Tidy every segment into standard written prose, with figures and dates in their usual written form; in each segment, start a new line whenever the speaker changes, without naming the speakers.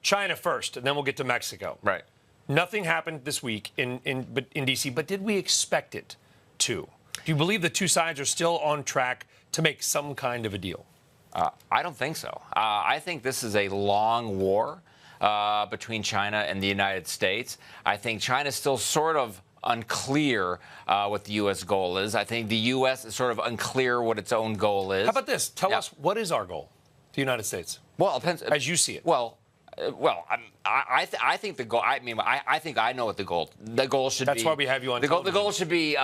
China first, and then we'll get to Mexico.
Right.
Nothing happened this week in D.C., but did we expect it to? Do you believe the two sides are still on track to make some kind of a deal?
I don't think so. I think this is a long war between China and the United States. I think China's still sort of unclear what the U.S. goal is. I think the U.S. is sort of unclear what its own goal is.
How about this? Tell us, what is our goal, the United States?
Well, it depends.
As you see it.
I think the goal. I mean, I think I know what the goal. The goal should be.
That's why we have you on.
The goal should be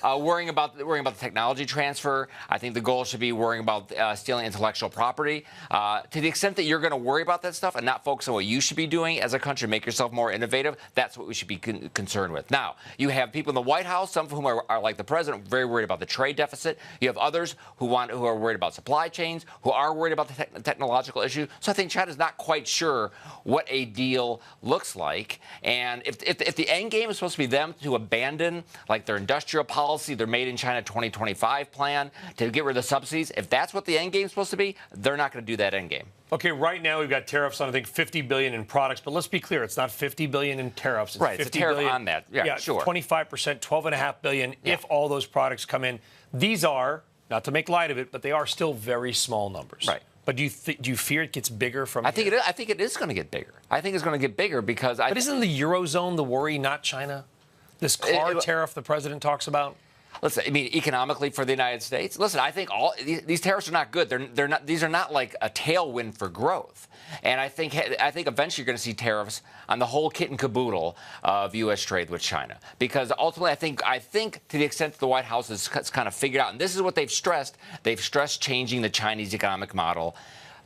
worrying about the technology transfer. I think the goal should be worrying about stealing intellectual property. To the extent that you're going to worry about that stuff and not focus on what you should be doing as a country, make yourself more innovative. That's what we should be concerned with. Now, you have people in the White House, some of whom are like the president, very worried about the trade deficit. You have others who are worried about supply chains, who are worried about the technological issue. So I think China's not quite sure what a deal looks like. And if the end game is supposed to be them to abandon like their industrial policy, their Made in China 2025 plan, to get rid of the subsidies, if that's what the end game is supposed to be, they're not going to do that end game.
Okay, right now we've got tariffs on, I think, $50 billion in products. But let's be clear, it's not $50 billion in tariffs. It's
right, it's a tariff
billion,
on that. Yeah, sure.
25%, $12.5 billion if all those products come in. These are, not to make light of it, but they are still very small numbers.
Right.
But do you fear it gets bigger from
I think it is going to get bigger. I think it's going to get bigger because
But isn't the Eurozone the worry, not China? This car tariff the president talks about?
Listen, I mean, economically for the United States, listen, I think all these tariffs are not good. They're not. These are not like a tailwind for growth. And I think eventually you're going to see tariffs on the whole kit and caboodle of U.S. trade with China, because ultimately I think to the extent that the White House has kind of figured out, and this is what they've stressed changing the Chinese economic model.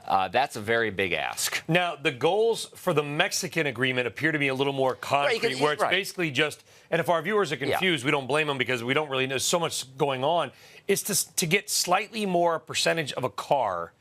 That's a very big ask.
Now, the goals for the Mexican agreement appear to be a little more concrete, where it's basically just, and if our viewers are confused, we don't blame them because we don't really know so much going on, is to get slightly more percentage of a car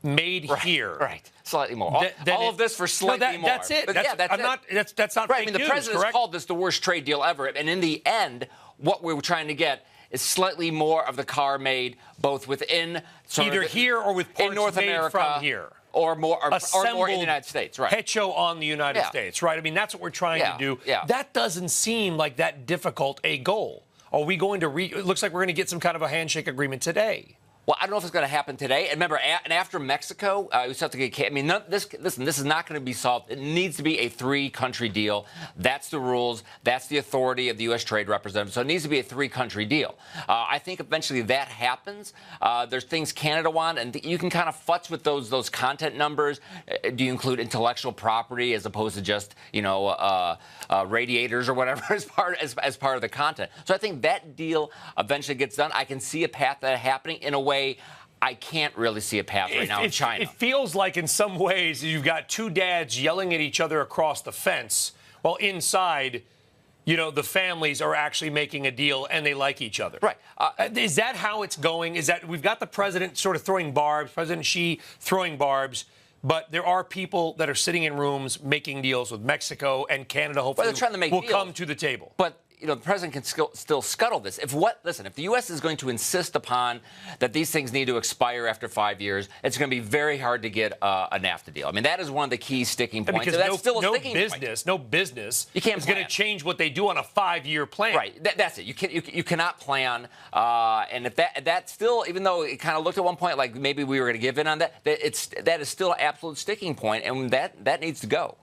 made here.
Right, slightly more. All of this for slightly more.
That's it. That's not
right.
Fake
I mean, the
news,
president's
correct?
called this the worst trade deal ever, and in the end, what we're trying to get is slightly more of the car made both within
either here or with parts
in North
made
America
from here.
Or more in the United States, right?
Hecho on the United States, right? I mean, that's what we're trying to do.
Yeah.
That doesn't seem like that difficult a goal. Are we going to it looks like we're going to get some kind of a handshake agreement today.
Well, I don't know if it's going to happen today. And remember, and after Mexico, we still have to get. I mean, this is not going to be solved. It needs to be a three-country deal. That's the rules. That's the authority of the U.S. Trade Representative. So it needs to be a three-country deal. I think eventually that happens. There's things Canada want, and you can kind of futz with those content numbers. Do you include intellectual property as opposed to just radiators or whatever as part of the content? So I think that deal eventually gets done. I can see a path that happening in a way I can't really see a path right now in China.
It feels like in some ways you've got two dads yelling at each other across the fence, while inside, the families are actually making a deal and they like each other.
Right.
Is that how it's going? Is that we've got the president sort of throwing barbs, President Xi throwing barbs, but there are people that are sitting in rooms making deals with Mexico and Canada, hopefully,
they're trying to make
will
deals.
come to the table.
But the president can still scuttle this. If the U.S. is going to insist upon that these things need to expire after 5 years, it's going to be very hard to get a NAFTA deal. I mean, that is one of the key sticking points.
Because
that's still a
no
sticking
business is going to change what they do on a 5-year plan.
Right. That's it. You cannot plan. And if that still, even though it kind of looked at one point like maybe we were going to give in on that, that is still an absolute sticking point, and that needs to go.